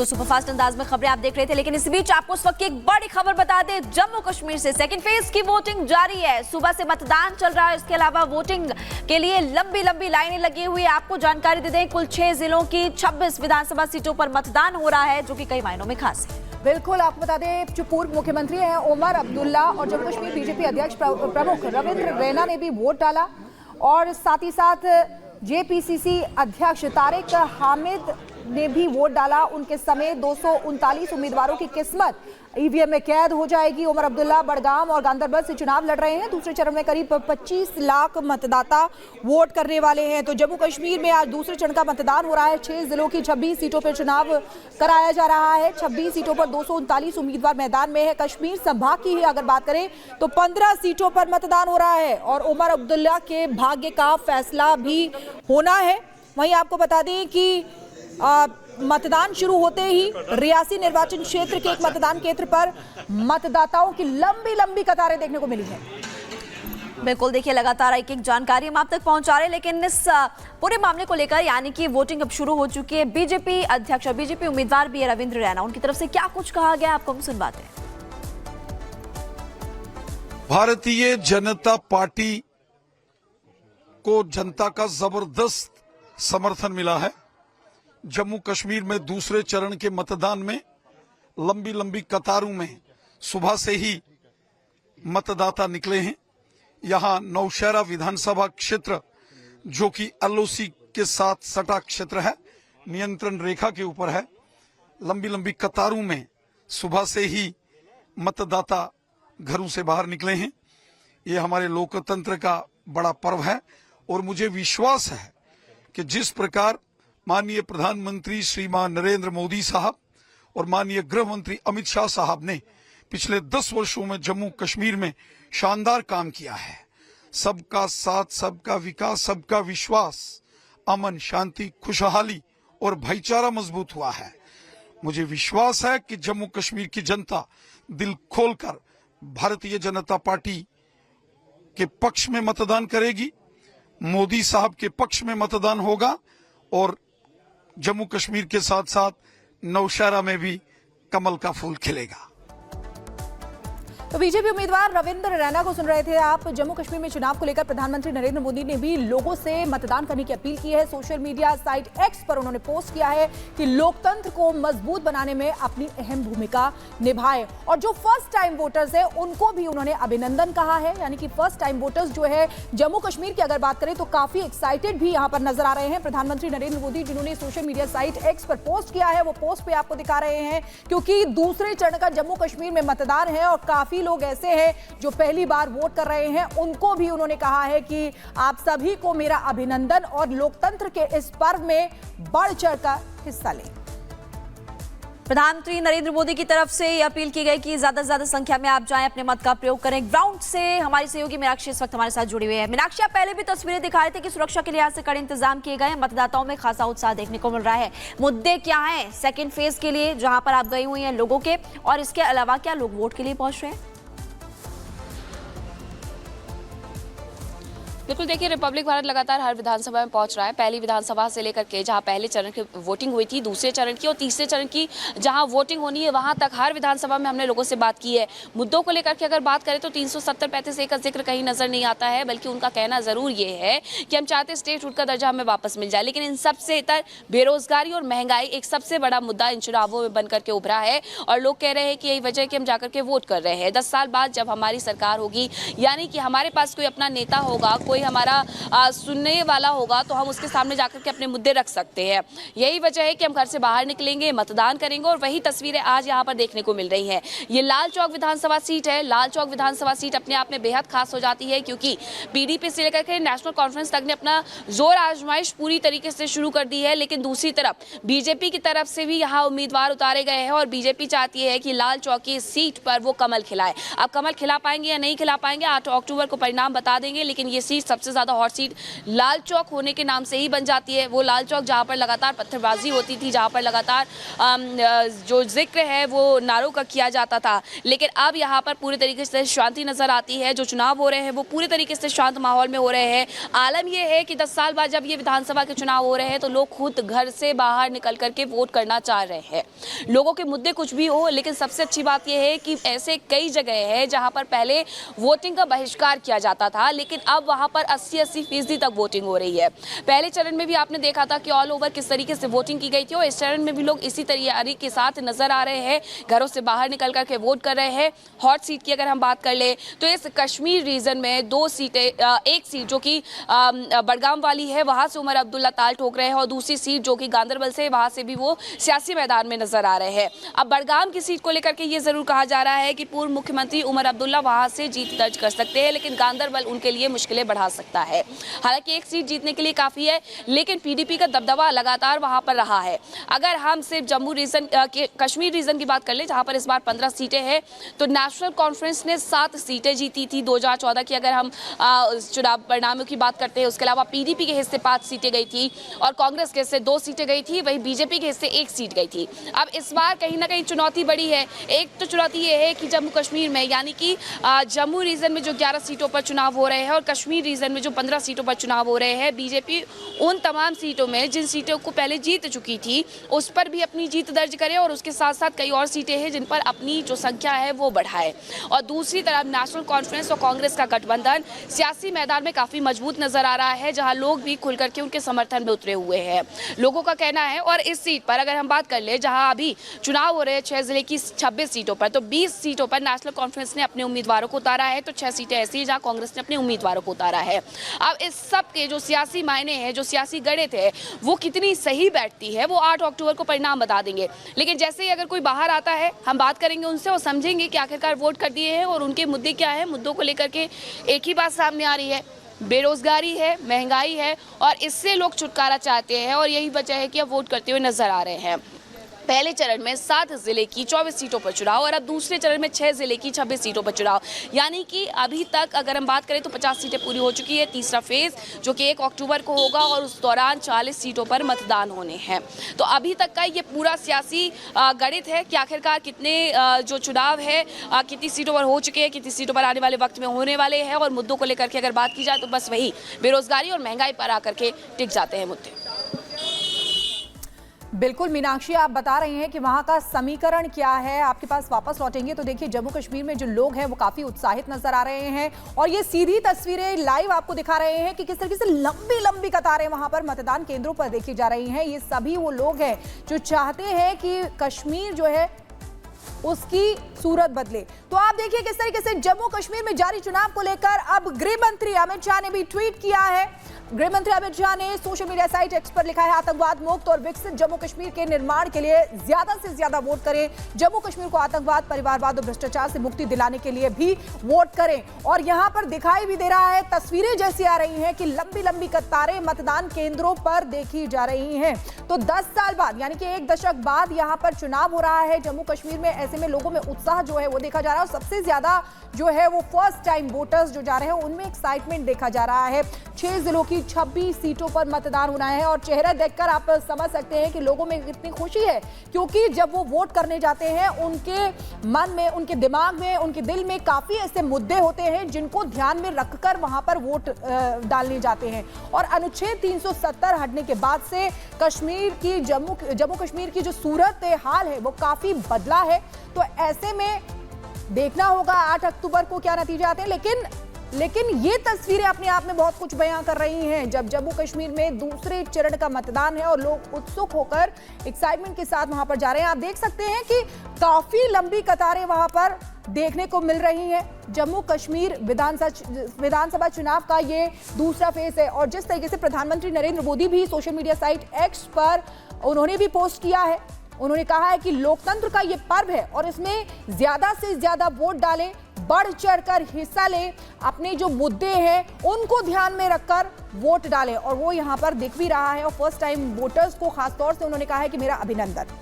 तो सुपरफास्ट अंदाज में खबरें आप देख रहे थे, लेकिन इस बीच आपको इस वक्त की एक बड़ी खबर बता दें। जम्मू कश्मीर से सेकंड फेज की वोटिंग जारी है। सुबह से मतदान चल रहा है। इसके अलावा वोटिंग के लिए लंबी लंबी लाइनें लगी हुई है। आपको जानकारी दे दें, कुल 6 जिलों की 26 विधानसभा सीटों पर मतदान हो रहा है, जो कि कई मायनों में खास है। बिल्कुल, आपको बता दें, जो पूर्व मुख्यमंत्री हैं उमर अब्दुल्ला और जम्मू कश्मीर बीजेपी अध्यक्ष प्रमुख रविंद्र रैना ने भी वोट डाला और साथ ही साथ जेपीसीसी अध्यक्ष तारिक हामिद ने भी वोट डाला। उनके समेत 239 उम्मीदवारों की किस्मत ईवीएम में कैद हो जाएगी। उमर अब्दुल्ला बड़गाम और गांदरबल से चुनाव लड़ रहे हैं। दूसरे चरण में करीब 25 लाख मतदाता वोट करने वाले हैं। तो जम्मू कश्मीर में आज दूसरे चरण का मतदान हो रहा है। 6 जिलों की 26 सीटों पर चुनाव कराया जा रहा है। 26 सीटों पर 239 उम्मीदवार मैदान में है। कश्मीर संभाग की ही अगर बात करें तो 15 सीटों पर मतदान हो रहा है और उमर अब्दुल्ला के भाग्य का फैसला भी होना है। वहीं आपको बता दें कि मतदान शुरू होते ही रियासी निर्वाचन क्षेत्र के एक मतदान केंद्र पर मतदाताओं की लंबी लंबी कतारें देखने को मिली हैं। बिल्कुल, देखिए लगातार एक एक जानकारी हम आप तक पहुंचा रहे हैं, लेकिन इस पूरे मामले को लेकर यानी कि वोटिंग अब शुरू हो चुकी है। बीजेपी अध्यक्ष और बीजेपी उम्मीदवार भी है रविंद्र रैना, उनकी तरफ से क्या कुछ कहा गया आपको हम सुनवाते हैं। भारतीय जनता पार्टी को जनता का जबरदस्त समर्थन मिला है। जम्मू कश्मीर में दूसरे चरण के मतदान में लंबी लंबी कतारों में सुबह से ही मतदाता निकले हैं। यहां नौशहरा विधानसभा क्षेत्र, जो कि एलओसी के साथ सटा क्षेत्र है, नियंत्रण रेखा के ऊपर है, लंबी लंबी कतारों में सुबह से ही मतदाता घरों से बाहर निकले हैं। ये हमारे लोकतंत्र का बड़ा पर्व है और मुझे विश्वास है कि जिस प्रकार माननीय प्रधानमंत्री श्रीमान नरेंद्र मोदी साहब और माननीय गृह मंत्री अमित शाह साहब ने पिछले 10 वर्षों में जम्मू कश्मीर में शानदार काम किया है। सबका साथ, सबका विकास, सबका विश्वास, अमन, शांति, खुशहाली और भाईचारा मजबूत हुआ है। मुझे विश्वास है कि जम्मू कश्मीर की जनता दिल खोलकर भारतीय जनता पार्टी के पक्ष में मतदान करेगी, मोदी साहब के पक्ष में मतदान होगा और जम्मू कश्मीर के साथ साथ नौशहरा में भी कमल का फूल खिलेगा। तो बीजेपी उम्मीदवार रविंद्र रैना को सुन रहे थे आप। जम्मू कश्मीर में चुनाव को लेकर प्रधानमंत्री नरेंद्र मोदी ने भी लोगों से मतदान करने की अपील की है। सोशल मीडिया साइट एक्स पर उन्होंने पोस्ट किया है कि लोकतंत्र को मजबूत बनाने में अपनी अहम भूमिका निभाएं और जो फर्स्ट टाइम वोटर्स हैं उनको भी उन्होंने अभिनंदन कहा है। यानी कि फर्स्ट टाइम वोटर्स जो है जम्मू कश्मीर की अगर बात करें तो काफी एक्साइटेड भी यहाँ पर नजर आ रहे हैं। प्रधानमंत्री नरेंद्र मोदी जिन्होंने सोशल मीडिया साइट एक्स पर पोस्ट किया है, वो पोस्ट पे आपको दिखा रहे हैं, क्योंकि दूसरे चरण का जम्मू कश्मीर में मतदान है और काफी लोग ऐसे हैं जो पहली बार वोट कर रहे हैं। उनको भी उन्होंने कहा है कि आप सभी को मेरा अभिनंदन और लोकतंत्र के इस पर्व में बढ़ चढ़कर हिस्सा लें। प्रधानमंत्री नरेंद्र मोदी की तरफ से यह अपील की गई कि ज्यादा से ज्यादा संख्या में आप जाएं, अपने मत का प्रयोग करें। ग्राउंड से हमारी सहयोगी मीनाक्षी इस वक्त हमारे साथ जुड़ी हुई है। मीनाक्षी, आप पहले भी तस्वीरें दिखा रहे थे कि सुरक्षा के लिहाज से कड़े इंतजाम किए गए हैं। मतदाताओं में खासा उत्साह देखने को मिल रहा है। मुद्दे क्या हैं सेकेंड फेज के लिए जहां पर आप गई हुई हैं लोगों के, और इसके अलावा क्या लोग वोट के लिए पहुंच रहे हैं? बिल्कुल, देखिए रिपब्लिक भारत लगातार हर विधानसभा में पहुंच रहा है। पहली विधानसभा से लेकर के जहां पहले चरण की वोटिंग हुई थी, दूसरे चरण की और तीसरे चरण की जहां वोटिंग होनी है, वहां तक हर विधानसभा में हमने लोगों से बात की है। मुद्दों को लेकर के अगर बात करें तो 370-35 का जिक्र कहीं नजर नहीं आता है, बल्कि उनका कहना जरूर ये है कि हम चाहते स्टेटहुड का दर्जा हमें वापस मिल जाए। लेकिन इन सबसे इतर बेरोजगारी और महंगाई एक सबसे बड़ा मुद्दा इन चुनावों में बनकर के उभरा है और लोग कह रहे हैं कि यही वजह है कि हम जाकर के वोट कर रहे हैं। 10 साल बाद जब हमारी सरकार होगी, यानी कि हमारे पास कोई अपना नेता होगा, कोई हमारा सुनने वाला होगा, तो हम उसके सामने जाकर के अपने मुद्दे रख सकते हैं। यही वजह है कि हम घर से बाहर निकलेंगे, मतदान करेंगे और वही तस्वीरें आज यहाँ पर देखने को मिल रही हैं। ये लाल चौक विधानसभा सीट है। लाल चौक विधानसभा सीट अपने आप में बेहद खास हो जाती है, क्योंकि पीडीपी से लेकर के नेशनल कॉन्फ्रेंस तक ने अपना जोर आजमाइश पूरी तरीके से शुरू कर दी है। लेकिन दूसरी तरफ बीजेपी की तरफ से भी यहाँ उम्मीदवार उतारे गए हैं और बीजेपी चाहती है कि लाल चौक की सीट पर वो कमल खिलाए। अब कमल खिला पाएंगे या नहीं खिला पाएंगे, 8 अक्टूबर को परिणाम बता देंगे, लेकिन ये सीट सबसे ज्यादा हॉट सीट लाल चौक होने के नाम से ही बन जाती है। वो लाल चौक जहां पर लगातार पत्थरबाजी होती थी, जहां पर लगातार जो जिक्र है वो नारों का किया जाता था, लेकिन अब यहाँ पर पूरे तरीके से शांति नजर आती है। जो चुनाव हो रहे हैं वो पूरे तरीके से शांत माहौल में हो रहे हैं। आलम यह है कि 10 साल बाद जब ये विधानसभा के चुनाव हो रहे हैं तो लोग खुद घर से बाहर निकल करके वोट करना चाह रहे हैं। लोगों के मुद्दे कुछ भी हो, लेकिन सबसे अच्छी बात यह है कि ऐसे कई जगह है जहां पर पहले वोटिंग का बहिष्कार किया जाता था, लेकिन अब वहां पर 80-80% तक वोटिंग हो रही है। पहले चरण में भी आपने देखा था कि ऑल ओवर किस तरीके से वोटिंग की गई थी, और इस चरण में भी लोग इसी तैयारी के साथ नजर आ रहे हैं, घरों से बाहर निकल करके वोट कर रहे हैं। हॉट सीट की अगर हम बात कर ले तो इस कश्मीर रीजन में 2 सीटें, एक सीट जो कि बड़गाम वाली है वहां से उमर अब्दुल्ला ताल ठोक रहे हैं, और दूसरी सीट जो कि गांदरबल से, वहां से भी वो सियासी मैदान में नजर आ रहे हैं। अब बड़गाम की सीट को लेकर के ये जरूर कहा जा रहा है कि पूर्व मुख्यमंत्री उमर अब्दुल्ला वहां से जीत दर्ज कर सकते हैं, लेकिन गांदरबल उनके लिए मुश्किलें बढ़ा सकता है। हालांकि एक सीट जीतने के लिए काफी है, लेकिन पीडीपी का दबदबा लगातार वहां पर रहा है। अगर हम सिर्फ जम्मू रीजन कश्मीर रीजन की बात कर ले, जहां पर इस बार 15 सीटें हैं, तो नेशनल कॉन्फ्रेंस ने 7 सीटें जीती थी 2014 की। अगर हम चुनाव परिणामों की बात करते हैं, उसके अलावा पीडीपी के हिस्से 5 सीटें गई थी और कांग्रेस के हिस्से 2 सीटें गई थी, वहीं बीजेपी के हिस्से 1 सीट गई थी। अब इस बार कहीं ना कहीं चुनौती बड़ी है। एक तो चुनौती ये है कि जम्मू कश्मीर में, यानी कि जम्मू रीजन में जो 11 सीटों पर चुनाव हो रहे हैं और कश्मीर रीजन में जो 15 सीटों पर चुनाव हो रहे हैं, बीजेपी उन तमाम सीटों में जिन सीटों को पहले जीत चुकी थी उस पर भी अपनी जीत दर्ज करे, और उसके साथ साथ कई और सीटें हैं जिन पर अपनी जो संख्या है वो बढ़ाए। और दूसरी तरफ नेशनल कॉन्फ्रेंस और कांग्रेस का गठबंधन सियासी मैदान में काफी मजबूत नजर आ रहा है, जहां लोग भी खुल करके उनके समर्थन में उतरे हुए हैं। लोगों का कहना है, और इस सीट पर अगर हम बात कर ले, जहां अभी चुनाव हो रहे हैं 6 जिले की 26 सीटों पर, तो 20 सीटों पर नेशनल कॉन्फ्रेंस ने अपने उम्मीदवारों को उतारा है, तो 6 सीटें ऐसी हैं जहां कांग्रेस ने अपने उम्मीदवारों को उतारा है। अब इस सब के जो सियासी मायने हैं, जो सियासी गणित है, वो कितनी सही बैठती है वो 8 अक्टूबर को परिणाम बता देंगे। लेकिन जैसे ही अगर कोई बाहर आता है, हम बात करेंगे उनसे और समझेंगे कि आखिरकार वोट कर दिए हैं और उनके मुद्दे क्या है। मुद्दों को लेकर के एक ही बात सामने आ रही है, बेरोजगारी है, महंगाई है, और इससे लोग छुटकारा चाहते हैं, और यही वजह है कि अब वोट करते हुए नजर आ रहे हैं। पहले चरण में 7 जिले की 24 सीटों पर चुनाव, और अब दूसरे चरण में 6 जिले की 26 सीटों पर चुनाव, यानी कि अभी तक अगर हम बात करें तो 50 सीटें पूरी हो चुकी है। तीसरा फेज जो कि 1 अक्टूबर को होगा, और उस दौरान 40 सीटों पर मतदान होने हैं। तो अभी तक का ये पूरा सियासी गणित है कि आखिरकार कितने जो चुनाव है कितनी सीटों पर हो चुके हैं, कितनी सीटों पर आने वाले वक्त में होने वाले हैं, और मुद्दों को लेकर के अगर बात की जाए तो बस वही बेरोजगारी और महंगाई पर आकर के टिक जाते हैं मुद्दे। बिल्कुल मीनाक्षी, आप बता रही हैं कि वहां का समीकरण क्या है। आपके पास वापस लौटेंगे तो देखिए जम्मू कश्मीर में जो लोग हैं वो काफी उत्साहित नजर आ रहे हैं, और ये सीधी तस्वीरें लाइव आपको दिखा रहे हैं कि किस तरीके से लंबी लंबी कतारें वहां पर मतदान केंद्रों पर देखी जा रही हैं। ये सभी वो लोग हैं जो चाहते हैं कि कश्मीर जो है उसकी सूरत बदले। तो आप देखिए किस तरीके से जम्मू कश्मीर में जारी चुनाव को लेकर अब गृह मंत्री अमित शाह ने भी ट्वीट किया है। गृह मंत्री अमित शाह ने सोशल मीडिया साइट एक्स पर लिखा है, आतंकवाद मुक्त और विकसित जम्मू कश्मीर के निर्माण के लिए ज्यादा से ज्यादा वोट करें। जम्मू कश्मीर को आतंकवाद, परिवारवाद और भ्रष्टाचार से मुक्ति दिलाने के लिए भी वोट करें। और यहां पर दिखाई भी दे रहा है, तस्वीरें जैसी आ रही हैं कि लंबी लंबी कतारें मतदान केंद्रों पर देखी जा रही हैं। तो 10 साल बाद, यानी कि 1 दशक बाद यहां पर चुनाव हो रहा है जम्मू कश्मीर में। ऐसे में लोगों में उत्साह जो है वो देखा जा रहा है, और सबसे ज्यादा जो है वो फर्स्ट टाइम वोटर्स जो जा रहे हैं उनमें एक्साइटमेंट देखा जा रहा है। 6 जिलों की 26 सीटों पर मतदान होना है, और चेहरा देखकर आप समझ सकते हैं कि लोगों में कितनी खुशी है, क्योंकि जब वो वोट करने जाते हैं उनके मन में, उनके दिमाग में, उनके दिल में काफी ऐसे मुद्दे होते हैं जिनको ध्यान में रखकर वहां पर वोट डालने जाते हैं। और अनुच्छेद 370 हटने के बाद से कश्मीर की जम्मू कश्मीर की जो सूरत हाल है वो काफी बदला है। तो ऐसे में देखना होगा 8 अक्टूबर को क्या नतीजे आते हैं, लेकिन ये तस्वीरें अपने आप में बहुत कुछ बयां कर रही हैं। जब जम्मू कश्मीर में दूसरे चरण का मतदान है और लोग उत्सुक होकर एक्साइटमेंट के साथ वहां पर जा रहे हैं, आप देख सकते हैं कि काफी लंबी कतारें वहां पर देखने को मिल रही हैं। जम्मू कश्मीर विधानसभा चुनाव का ये दूसरा फेज है, और जिस तरीके से प्रधानमंत्री नरेंद्र मोदी भी सोशल मीडिया साइट एक्स पर उन्होंने भी पोस्ट किया है, उन्होंने कहा है कि लोकतंत्र का ये पर्व है और इसमें ज्यादा से ज्यादा वोट डालें, बढ़ चढ़कर हिस्सा लें, अपने जो मुद्दे हैं उनको ध्यान में रखकर वोट डालें। और वो यहां पर दिख भी रहा है, और फर्स्ट टाइम वोटर्स को खासतौर से उन्होंने कहा है कि मेरा अभिनंदन।